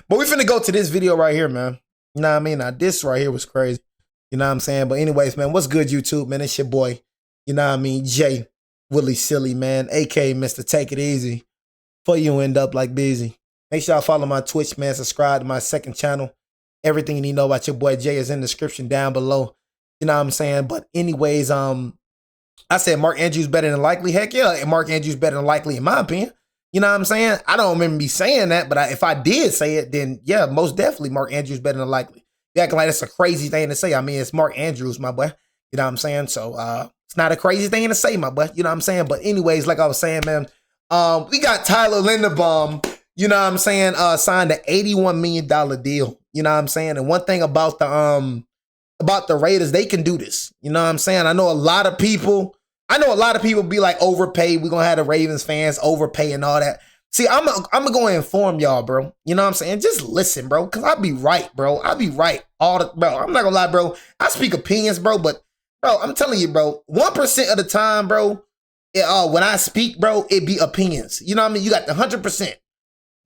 But we finna go to this video right here, man. You know what I mean? Now, this right here was crazy. You know what I'm saying? But anyways, man, what's good, YouTube, man? It's your boy, you know what I mean, Jay Willie Silly, man, a.k.a. Mr. Take It Easy. Before you end up like busy. Make sure y'all follow my Twitch, man. Subscribe to my second channel. Everything you need to know about your boy Jay is in the description down below. You know what I'm saying? But anyways, I said Mark Andrews better than likely. Heck yeah, Mark Andrews better than likely in my opinion. You know what I'm saying? I don't remember me saying that, but if I did say it, then yeah, most definitely Mark Andrews better than likely. You acting like that's a crazy thing to say. I mean, it's Mark Andrews, my boy. You know what I'm saying? So it's not a crazy thing to say, my boy. You know what I'm saying? But anyways, like I was saying, man, we got Tyler Linderbaum, you know what I'm saying, signed an $81 million deal. You know what I'm saying? And one thing about the Raiders, they can do this. You know what I'm saying? I know a lot of people be like overpaid. We're gonna have the Ravens fans overpay and all that. See, I'm gonna go and inform y'all, bro. You know what I'm saying? Just listen, bro, because I'll be right, bro. I'll be right bro. I'm not gonna lie, bro. I speak opinions, bro, but bro, I'm telling you, bro, 1% of the time, bro, when I speak, bro, it be opinions. You know what I mean? You got the 100%.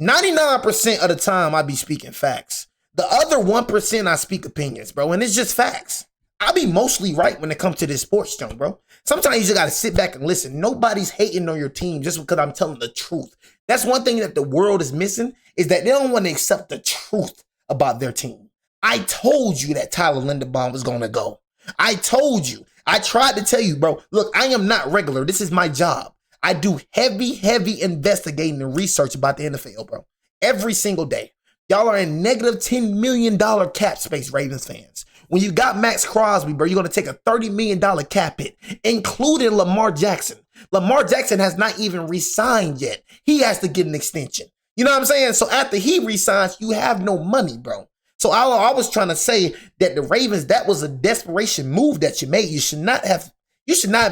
99% of the time, I be speaking facts. The other 1%, I speak opinions, bro, and it's just facts. I be mostly right when it comes to this sports junk, bro. Sometimes you just got to sit back and listen. Nobody's hating on your team just because I'm telling the truth. That's one thing that the world is missing, is that they don't want to accept the truth about their team. I told you that Tyler Linderbaum was going to go. I told you. I tried to tell you, bro. Look, I am not regular. This is my job. I do heavy investigating and research about the NFL, bro. Every single day. Y'all are in negative $10 million cap space, Ravens fans. When you got Max Crosby, bro, you're going to take a $30 million cap hit, including Lamar Jackson. Lamar Jackson has not even re-signed yet. He has to get an extension. You know what I'm saying? So after he re-signs, you have no money, bro. So I was trying to say that the Ravens, that was a desperation move that you made. You should not have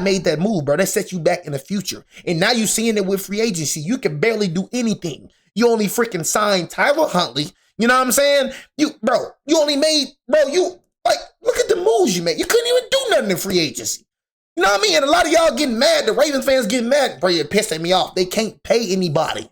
made that move, bro. That set you back in the future. And now you're seeing it with free agency. You can barely do anything. You only freaking signed Tyler Huntley. You know what I'm saying? You only made, bro, look at the moves you made. You couldn't even do nothing in free agency. You know what I mean? And a lot of y'all getting mad. The Ravens fans getting mad. Bro, you're pissing me off. They can't pay anybody.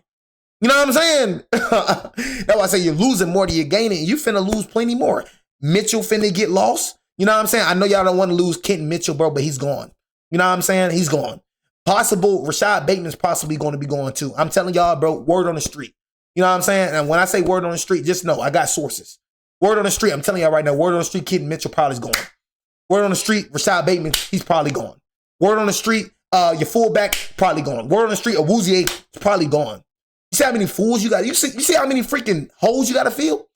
You know what I'm saying? That's why I say you're losing more than you're gaining. You finna lose plenty more. Mitchell finna get lost. You know what I'm saying? I know y'all don't want to lose Kenton Mitchell, bro, but he's gone. You know what I'm saying? He's gone. Rashad Bateman's possibly going to be going too. I'm telling y'all, bro, word on the street. You know what I'm saying? And when I say word on the street, just know I got sources. Word on the street, I'm telling y'all right now, word on the street, Kenton Mitchell probably is going. Word on the street, Rashad Bateman, he's probably gone. Word on the street, your fullback, probably gone. Word on the street, Awuzie is probably gone. You see how many fools you got? You see how many freaking holes you got to fill?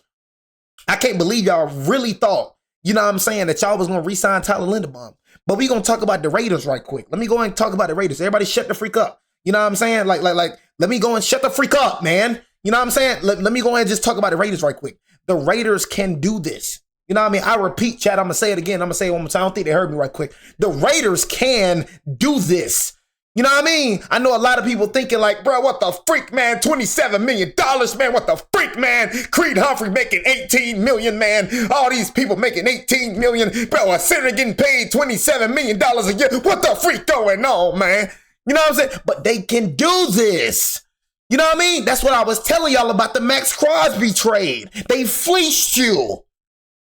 I can't believe y'all really thought, you know what I'm saying, that y'all was going to re-sign Tyler Linderbaum. But we going to talk about the Raiders right quick. Let me go and talk about the Raiders. Everybody shut the freak up. You know what I'm saying? Like, let me go and shut the freak up, man. You know what I'm saying? Let me go ahead and just talk about the Raiders right quick. The Raiders can do this. You know what I mean? I repeat, chat, I'm going to say it again. I'm going to say it one more time. I don't think they heard me right quick. The Raiders can do this. You know what I mean? I know a lot of people thinking like, bro, what the freak, man? $27 million, man. What the freak, man? Creed Humphrey making $18 million, man. All these people making $18 million. Bro, a center getting paid $27 million a year. What the freak going on, man? You know what I'm saying? But they can do this. You know what I mean? That's what I was telling y'all about the Max Crosby trade. They fleeced you.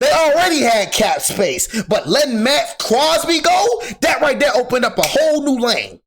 They already had cap space. But letting Max Crosby go, that right there opened up a whole new lane.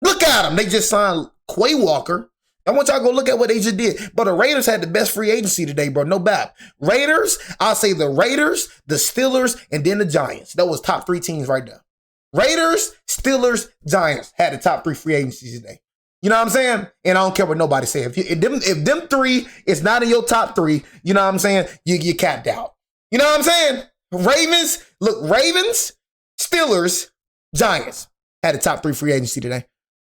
Look at them. They just signed Quay Walker. I want y'all to go look at what they just did. But the Raiders had the best free agency today, bro. No bad. Raiders, I'll say the Raiders, the Steelers, and then the Giants. That was top three teams right there. Raiders, Steelers, Giants had the top three free agencies today. You know what I'm saying? And I don't care what nobody say. If them three is not in your top three, you know what I'm saying? You capped out. You know what I'm saying? Ravens, Steelers, Giants had the top three free agency today.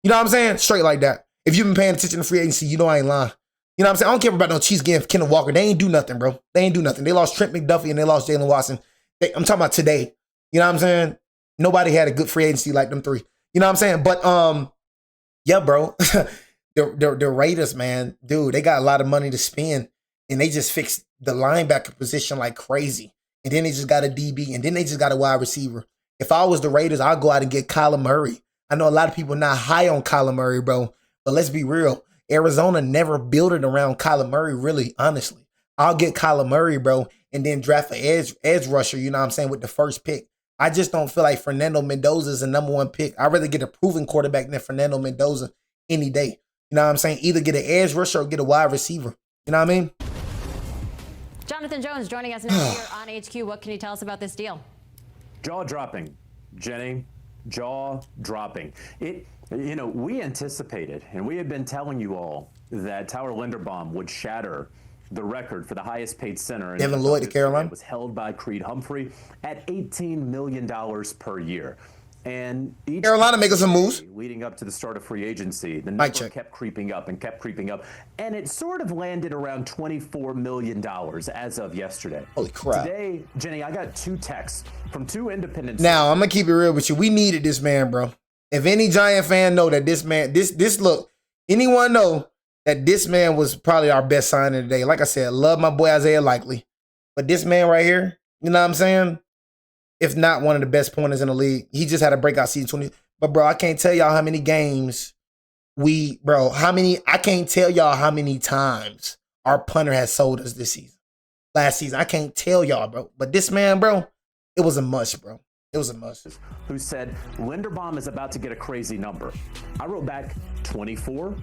You know what I'm saying? Straight like that. If you've been paying attention to free agency, you know I ain't lying. You know what I'm saying? I don't care about no Chiefs getting Kenneth Walker. They ain't do nothing, bro. They ain't do nothing. They lost Trent McDuffie and they lost Jalen Watson. I'm talking about today. You know what I'm saying? Nobody had a good free agency like them three. You know what I'm saying? But yeah, bro. the Raiders, man, dude, they got a lot of money to spend, and they just fixed the linebacker position like crazy. And then they just got a DB, and then they just got a wide receiver. If I was the Raiders, I'd go out and get Kyler Murray. I know a lot of people not high on Kyler Murray, bro, but let's be real. Arizona never built it around Kyler Murray, really, honestly. I'll get Kyler Murray, bro, and then draft an edge rusher, you know what I'm saying, with the first pick. I just don't feel like Fernando Mendoza is the number one pick. I'd rather get a proven quarterback than Fernando Mendoza any day. You know what I'm saying? Either get an edge rusher or get a wide receiver. You know what I mean? Jonathan Jones joining us now here on HQ. What can you tell us about this deal? Jaw-dropping, Jenny. Jaw-dropping. We anticipated, and we had been telling you all that Tyler Linderbaum would shatter the record for the highest paid center. Devin Lloyd to Carolina. It was held by Creed Humphrey at $18 million per year. And each Carolina making some moves leading up to the start of free agency. The number kept creeping up and kept creeping up, and it sort of landed around $24 million as of yesterday. Holy crap! Today, Jenny, I got 2 texts from 2 independent. Now I'm gonna keep it real with you. We needed this man, bro. If any Giant fan know that this man, anyone know that this man was probably our best signing today. Like I said, love my boy Isaiah Likely, but this man right here, you know what I'm saying? If not one of the best pointers in the league. He just had a breakout season 20. But, bro, I can't tell y'all how many games I can't tell y'all how many times our punter has sold us this season. Last season. I can't tell y'all, bro. But this man, bro, it was a must, bro. It was a must. Who said Linderbaum is about to get a crazy number. I wrote back 24 ?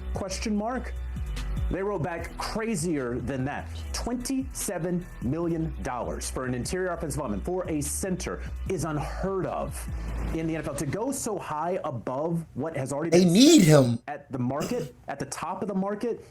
They wrote back crazier than that. $27 million for an interior offensive lineman, for a center, is unheard of in the NFL. To go so high above what has already been they need him at the market, at the top of the market,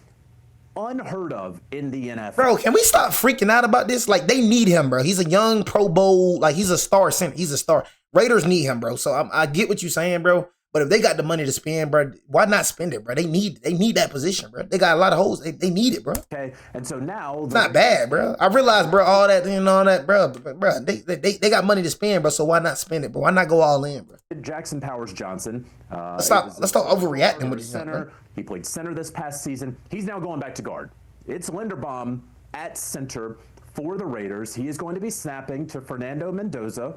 unheard of in the NFL. Bro, can we stop freaking out about this? Like, they need him, bro. He's a young Pro Bowl, like he's a star center. He's a star. Raiders need him, bro. So I get what you're saying, bro. But if they got the money to spend, bro, why not spend it, bro? They need that position, bro. They got a lot of holes. They need it, bro. Okay, and so now it's not bad, bro. I realize, bro, all that and all that, bro. They got money to spend, bro. So why not spend it, bro? Why not go all in, bro? Jackson Powers Johnson. Let's stop overreacting with his center. He played center this past season. He's now going back to guard. It's Linderbaum at center for the Raiders. He is going to be snapping to Fernando Mendoza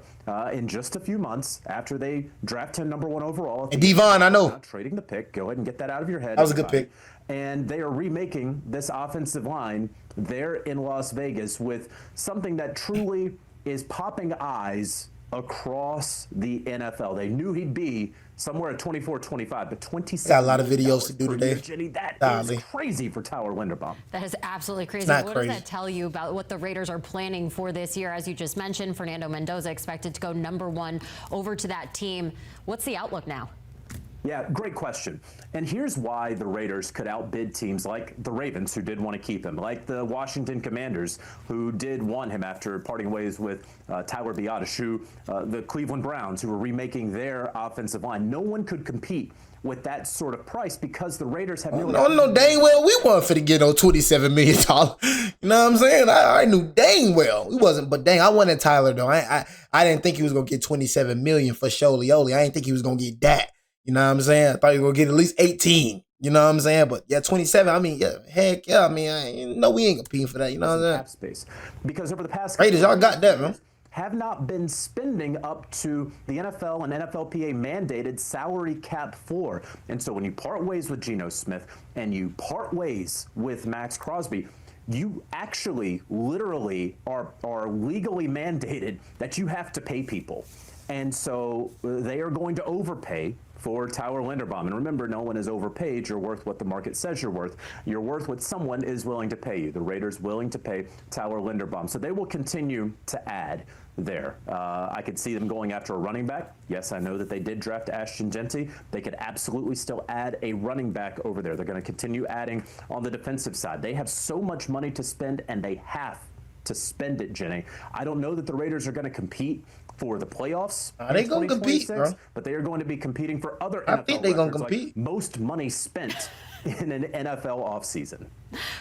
in just a few months after they draft him number 1 overall. And Devon, I know. Not trading the pick. Go ahead and get that out of your head. That was a good pick. And they are remaking this offensive line there in Las Vegas with something that truly is popping eyes across the NFL. They knew he'd be somewhere at 24, 25, but 27. Got a lot of videos to do today. Jenny, that is crazy for Tyler Linderbaum. That is absolutely crazy. What does that tell you about what the Raiders are planning for this year? As you just mentioned, Fernando Mendoza expected to go number 1 over to that team. What's the outlook now? Yeah, great question. And here's why the Raiders could outbid teams like the Ravens, who did want to keep him, like the Washington Commanders, who did want him after parting ways with Tyler Biadasz, the Cleveland Browns, who were remaking their offensive line. No one could compete with that sort of price because the Raiders have no dang well we weren't finna get no $27 million. You know what I'm saying? I knew dang well we wasn't, but dang, I wanted Tyler though. I didn't think he was gonna get $27 million for Sholioli. I didn't think he was gonna get that. You know what I'm saying? I thought he was going to get at least 18. You know what I'm saying? But yeah, 27. I mean, yeah, heck yeah. I mean, we ain't competing for that. You know what I'm saying? Cap space. Because over the past Raiders, y'all got that, man. Have not been spending up to the NFL and NFLPA mandated salary cap floor. And so when you part ways with Geno Smith and you part ways with Max Crosby, you actually literally are legally mandated that you have to pay people. And so they are going to overpay for Tyler Linderbaum. And remember, no one is overpaid. You're worth what the market says you're worth. You're worth what someone is willing to pay you. The Raiders willing to pay Tyler Linderbaum. So they will continue to add there. I could see them going after a running back. Yes, I know that they did draft Ashton Genty. They could absolutely still add a running back over there. They're going to continue adding on the defensive side. They have so much money to spend, and they have to spend it, Jenny. I don't know that the Raiders are going to compete for the playoffs. They going to compete, bro. But they are going to be competing for other NFL I think they're going to compete. Like most money spent in an NFL offseason.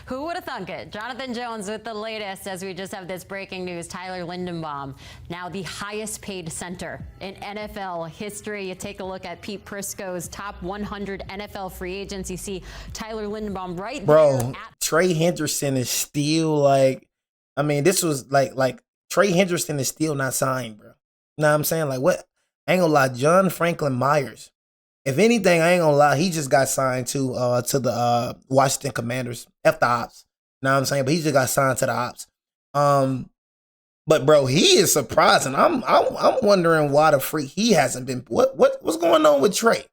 Who would have thunk it? Jonathan Jones with the latest as we just have this breaking news. Tyler Linderbaum, now the highest paid center in NFL history. You take a look at Pete Prisco's top 100 NFL free agents. You see Tyler Linderbaum right there. Bro, Trey Henderson is still like, I mean, this was like Trey Henderson is still not signed, bro. You know what I'm saying? Like, what? I ain't gonna lie, John Franklin Myers. If anything, I ain't gonna lie, he just got signed to the Washington Commanders. F the ops. You know what I'm saying? But he just got signed to the ops. But bro, he is surprising. I'm wondering why the freak he hasn't been. What's going on with Trey?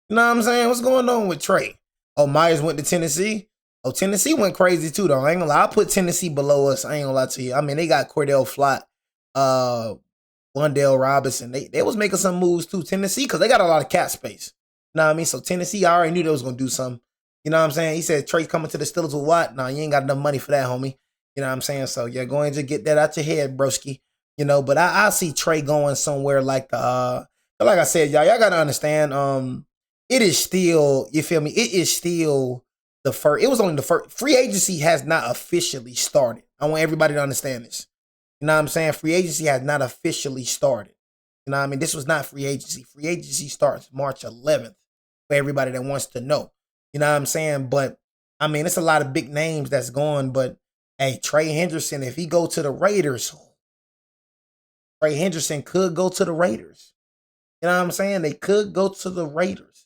You know what I'm saying? What's going on with Trey? Oh, Myers went to Tennessee. Oh, Tennessee went crazy too, though. I ain't gonna lie. I put Tennessee below us. I ain't gonna lie to you. I mean, they got Cordell Flott, Wandale Robinson. They was making some moves too. Tennessee, because they got a lot of cap space. You know what I mean? So Tennessee, I already knew they was gonna do something. You know what I'm saying? He said Trey coming to the Steelers with what? Nah, you ain't got enough money for that, homie. You know what I'm saying? So yeah, go ahead and get that out your head, broski. You know, but I see Trey going somewhere like the like I said, y'all gotta understand. It is still, you feel me? It is still the first. It was only the first. Free agency has not officially started. I want everybody to understand this. You know what I'm saying? Free agency has not officially started. You know what I mean? This was not free agency. Free agency starts March 11th for everybody that wants to know. You know what I'm saying? But I mean, it's a lot of big names that's going. But hey, Trey Henderson, if he go to the Raiders, Trey Henderson could go to the Raiders. You know what I'm saying? They could go to the Raiders.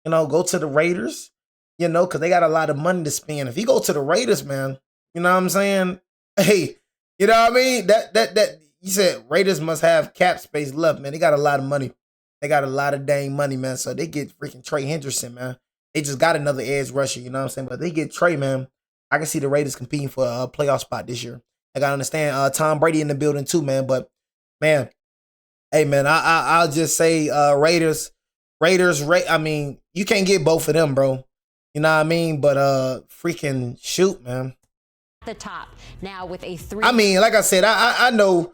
You know, go to the Raiders, you know, because they got a lot of money to spend. If he go to the Raiders, man, you know what I'm saying? Hey, you know what I mean? That you said Raiders must have cap space left, man. They got a lot of money. They got a lot of dang money, man. So they get freaking Trey Henderson, man. They just got another edge rusher, you know what I'm saying? But they get Trey, man. I can see the Raiders competing for a playoff spot this year. I gotta understand Tom Brady in the building too, man. But man, hey man, I'll just say Raiders. I mean, you can't get both of them, bro. You know what I mean? But freaking shoot, man. The top now with a 3. I mean, like I said, I know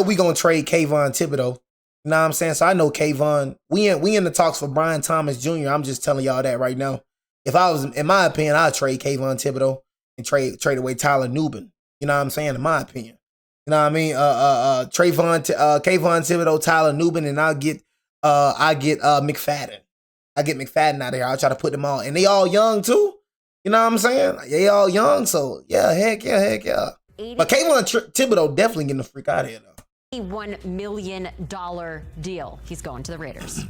we gonna trade Kayvon Thibodeau. You know what I'm saying? So I know Kayvon. We in the talks for Brian Thomas Jr. I'm just telling y'all that right now. If I was, in my opinion, I'd trade Kayvon Thibodeau and trade away Tyler Nubin. You know what I'm saying? In my opinion. You know what I mean? Kayvon Thibodeau, Tyler Nubin, and I get McFadden. I get McFadden out of here. I'll try to put them all. And they all young too. You know what I'm saying? Like, they all young. So yeah, heck yeah. But Kayvon Thibodeau definitely getting the freak out of here though. $1 million deal. He's going to the Raiders.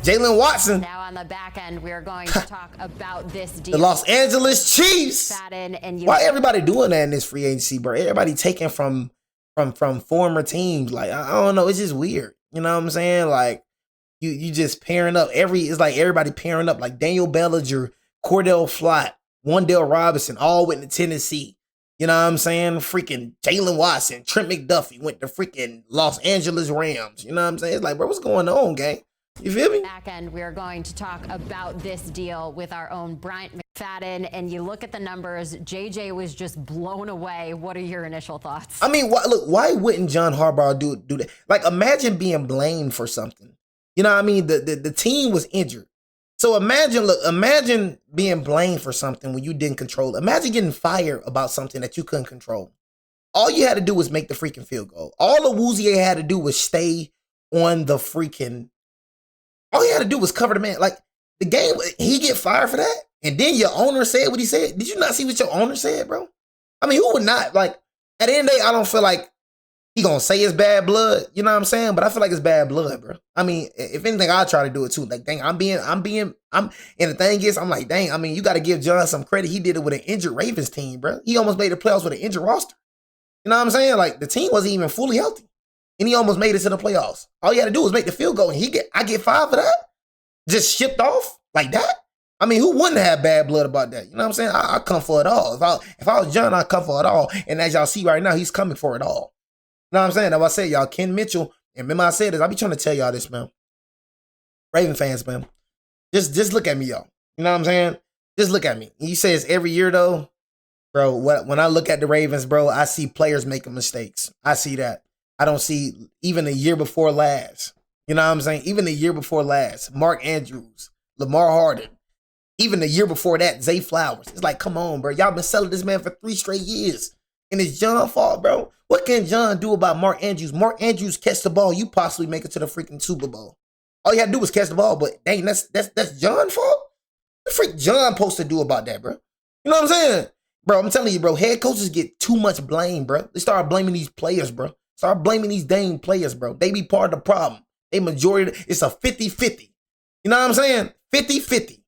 Jalen Watson. Now on the back end, we're going to talk about this deal. The Los Angeles Chiefs. And why everybody doing that in this free agency, bro? Everybody taking from former teams. Like, I don't know. It's just weird. You know what I'm saying? Like, you just pairing up. It's like everybody pairing up. Like Daniel Bellinger, Cordell Flott, Wandale Robinson, all went to Tennessee. You know what I'm saying? Freaking Jalen Watson, Trent McDuffie went to freaking Los Angeles Rams. You know what I'm saying? It's like, bro, what's going on, gang? You feel me? Back end, we're going to talk about this deal with our own Bryant McFadden. And you look at the numbers, JJ was just blown away. What are your initial thoughts? I mean, why wouldn't John Harbaugh do that? Like, imagine being blamed for something. You know what I mean? The team was injured. So imagine being blamed for something when you didn't control it. Imagine getting fired about something that you couldn't control. All you had to do was make the freaking field goal. All Awuzie had to do was stay on the freaking. All he had to do was cover the man. Like, the game, he get fired for that? And then your owner said what he said? Did you not see what your owner said, bro? I mean, who would not? Like, at the end of the day, I don't feel like he gonna say it's bad blood. You know what I'm saying? But I feel like it's bad blood, bro. I mean, if anything, I'll try to do it too. Like, dang, and the thing is, I'm like, dang, I mean, you got to give John some credit. He did it with an injured Ravens team, bro. He almost made the playoffs with an injured roster. You know what I'm saying? Like, the team wasn't even fully healthy. And he almost made it to the playoffs. All you had to do was make the field goal, and I get 5 for that? Just shipped off like that? I mean, who wouldn't have bad blood about that? You know what I'm saying? I come for it all. If I was John, I'd come for it all. And as y'all see right now, he's coming for it all. You know what I'm saying? That's what I said, y'all. Ken Mitchell, and remember I said this, I be trying to tell y'all this, man. Raven fans, man. Just look at me, y'all. You know what I'm saying? Just look at me. You say it's every year, though. Bro, when I look at the Ravens, bro, I see players making mistakes. I see that. I don't see even the year before last. You know what I'm saying? Even the year before last, Mark Andrews, Lamar Harden. Even the year before that, Zay Flowers. It's like, come on, bro. Y'all been selling this man for 3 straight years. And it's John's fault, bro. What can John do about Mark Andrews? Mark Andrews catch the ball, you possibly make it to the freaking Super Bowl. All you had to do was catch the ball, but dang, that's John's fault? What the freak John supposed to do about that, bro? You know what I'm saying? Bro, I'm telling you, bro, head coaches get too much blame, bro. They start blaming these players, bro. Start blaming these dang players, bro. They be part of the problem. They majority, it's a 50-50. You know what I'm saying? 50-50.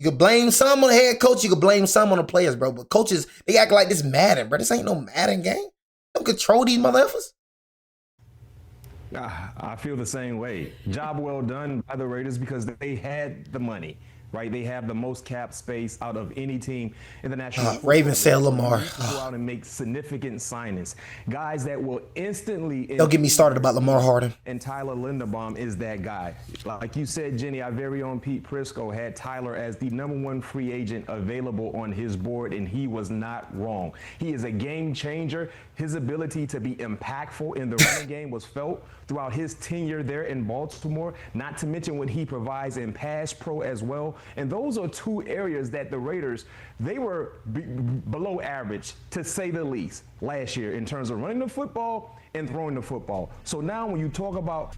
You could blame some on the head coach. You could blame some on the players, bro. But coaches, they act like this Madden, bro. This ain't no Madden game. Don't control these motherfuckers. I feel the same way. Job well done by the Raiders because they had the money, right? They have the most cap space out of any team in the National Football Ravens say League. Lamar. Go out and make significant signings. Guys that will instantly... Don't get me started about Lamar Harden. And Tyler Linderbaum is that guy. Like you said, Jenny, our very own Pete Prisco had Tyler as the #1 free agent available on his board, and he was not wrong. He is a game changer. His ability to be impactful in the running game was felt throughout his tenure there in Baltimore, not to mention what he provides in pass pro as well. And those are two areas that the Raiders, they were below average, to say the least, last year in terms of running the football and throwing the football. So now when you talk about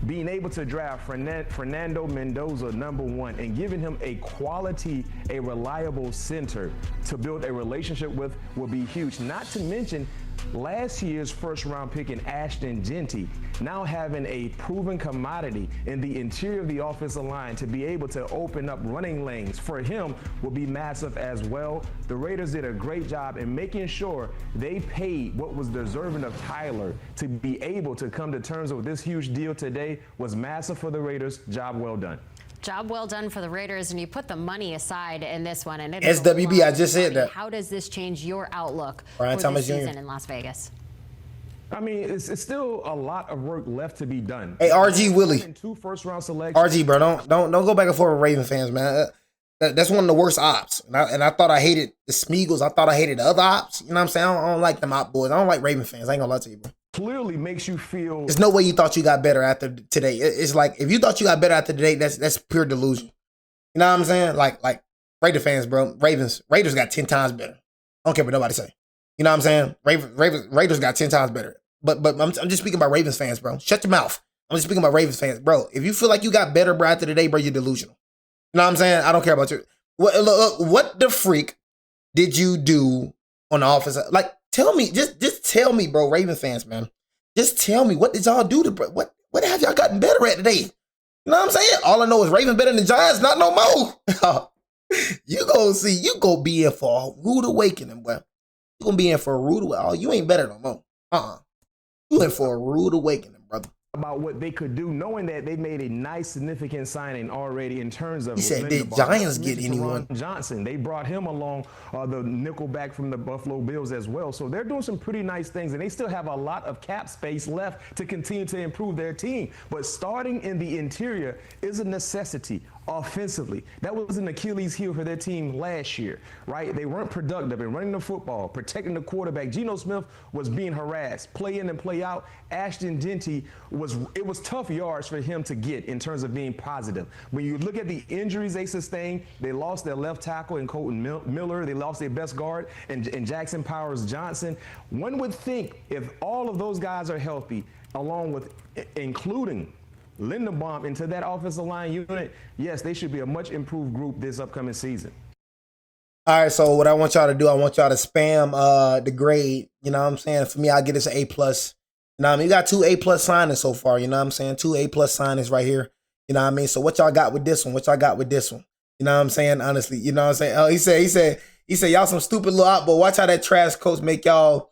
being able to draft Fernando Mendoza #1 and giving him a quality, a reliable center to build a relationship with will be huge. Not to mention last year's first-round pick in Ashton Genty, now having a proven commodity in the interior of the offensive line to be able to open up running lanes for him will be massive as well. The Raiders did a great job in making sure they paid what was deserving of Tyler. To be able to come to terms with this huge deal today was massive for the Raiders. Job well done. Job well done for the Raiders, and you put the money aside in this one. And SWB, I just said that. How does this change your outlook Brian for Thomas this Jr. season in Las Vegas? I mean, it's still a lot of work left to be done. Hey, RG Willie. 2 first-round selections. RG, bro, don't go back and forth with Raven fans, man. That's one of the worst ops. And I thought I hated the Smeagol's. I thought I hated the other ops. You know what I'm saying? I don't like them op boys. I don't like Raven fans. I ain't gonna lie to you, bro. Clearly makes you feel... There's no way you thought you got better after today. It's like, if you thought you got better after today, that's pure delusion. You know what I'm saying? Like Raider fans, bro. Raiders got 10 times better. I don't care what nobody say. You know what I'm saying? Raiders got 10 times better. But I'm just speaking about Ravens fans, bro. Shut your mouth. I'm just speaking about Ravens fans, bro. If you feel like you got better, bro, after today, bro, you're delusional. You know what I'm saying? I don't care about you. What the freak did you do on the offense? Like, tell me, just tell me, bro, Ravens fans, man. Just tell me, what did y'all do to, bro? What have y'all gotten better at today? You know what I'm saying? All I know is Ravens better than Giants, not no more. You go be in for a rude awakening, boy. You gonna be in for a rude awakening. Oh, you ain't better no more. You in for a rude awakening, brother. About what they could do, knowing that they made a nice, significant signing already in terms of... He said, did Giants get anyone? Johnson. They brought him along, the nickel back from the Buffalo Bills as well. So they're doing some pretty nice things, and they still have a lot of cap space left to continue to improve their team. But starting in the interior is a necessity. Offensively, that was an Achilles heel for their team last year, right? They weren't productive in running the football, protecting the quarterback. Geno Smith was being harassed, play in and play out. Ashton Genty it was tough yards for him to get in terms of being positive. When you look at the injuries they sustained, they lost their left tackle in Colton Miller. They lost their best guard in Jackson Powers Johnson. One would think if all of those guys are healthy, along with including Linderbaum into that offensive line unit, yes, they should be a much improved group this upcoming season. All right, so what I want y'all to do, I want y'all to spam the grade. You know what I'm saying? For me, I get this an A+. You know what I mean? You got 2 A+ signings so far. You know what I'm saying? 2 A+ signings right here. You know what I mean? So what y'all got with this one? What y'all got with this one? You know what I'm saying? Honestly, you know what I'm saying? Oh, he said, y'all some stupid little out, but watch how that trash coach make y'all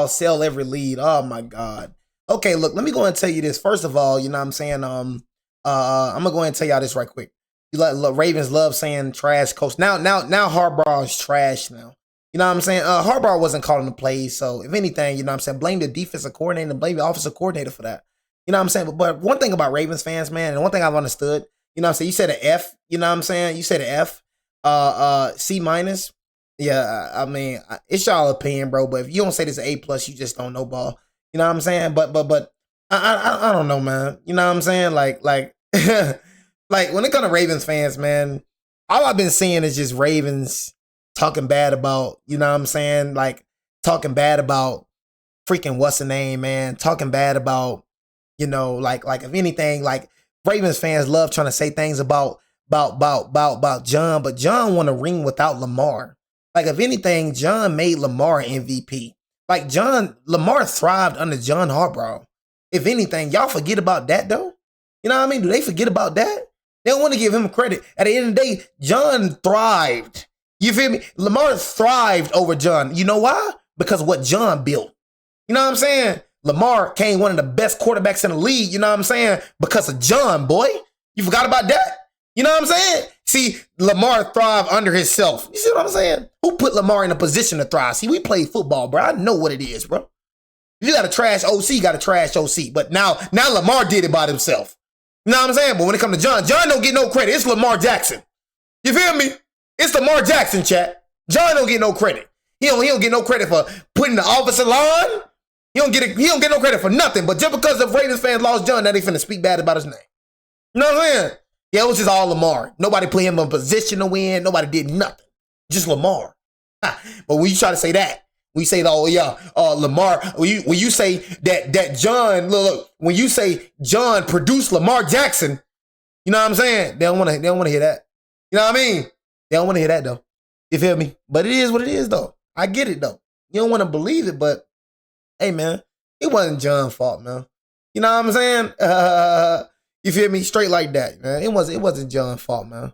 sell every lead. Oh my God. Okay, look, let me go and tell you this. First of all, you know what I'm saying? I'm gonna go ahead and tell y'all this right quick. Ravens love saying trash coach. Now Harbaugh is trash now. You know what I'm saying? Harbaugh wasn't calling the plays, so if anything, you know what I'm saying, blame the defensive coordinator and blame the offensive coordinator for that. You know what I'm saying? But one thing about Ravens fans, man, and one thing I've understood, you know what I'm saying, you said an F, you know what I'm saying? You said an F, C-. Yeah, I mean, it's y'all opinion, bro, but if you don't say this an A+, you just don't know ball. You know what I'm saying? But I don't know, man. You know what I'm saying? Like like when it comes to Ravens fans, man, all I've been seeing is just Ravens talking bad about, you know what I'm saying? Like talking bad about freaking what's the name, man? Talking bad about, you know, like if anything, like Ravens fans love trying to say things about John, but John won a ring without Lamar. Like if anything, John made Lamar MVP. Like Lamar thrived under John Harbaugh. If anything, y'all forget about that though. You know what I mean? Do they forget about that? They don't want to give him credit. At the end of the day, John thrived. You feel me? Lamar thrived over John. You know why? Because of what John built. You know what I'm saying? Lamar came one of the best quarterbacks in the league, you know what I'm saying? Because of John, boy. You forgot about that? You know what I'm saying? See, Lamar thrived under himself. You see what I'm saying? Who put Lamar in a position to thrive? See, we play football, bro. I know what it is, bro. You got a trash OC, you got a trash OC. But now Lamar did it by himself. You know what I'm saying? But when it comes to John don't get no credit. It's Lamar Jackson. You feel me? It's Lamar Jackson, chat. John don't get no credit. He don't get no credit for putting the offensive line. He don't get no credit for nothing. But just because the Raiders fans lost John, now they finna speak bad about his name. You know what I'm saying? Yeah, it was just all Lamar. Nobody put him in a position to win. Nobody did nothing. Just Lamar. But when you try to say that, when you say, oh yeah, Lamar, when you say that John, look, when you say John produced Lamar Jackson, you know what I'm saying? They don't want to hear that. You know what I mean? They don't want to hear that though. You feel me? But it is what it is though. I get it though. You don't want to believe it, but hey man, it wasn't John's fault, man. You know what I'm saying? You feel me? Straight like that, man. It wasn't John's fault, man.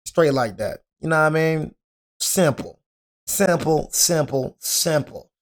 Straight like that. You know what I mean? Simple. Simple, simple, simple.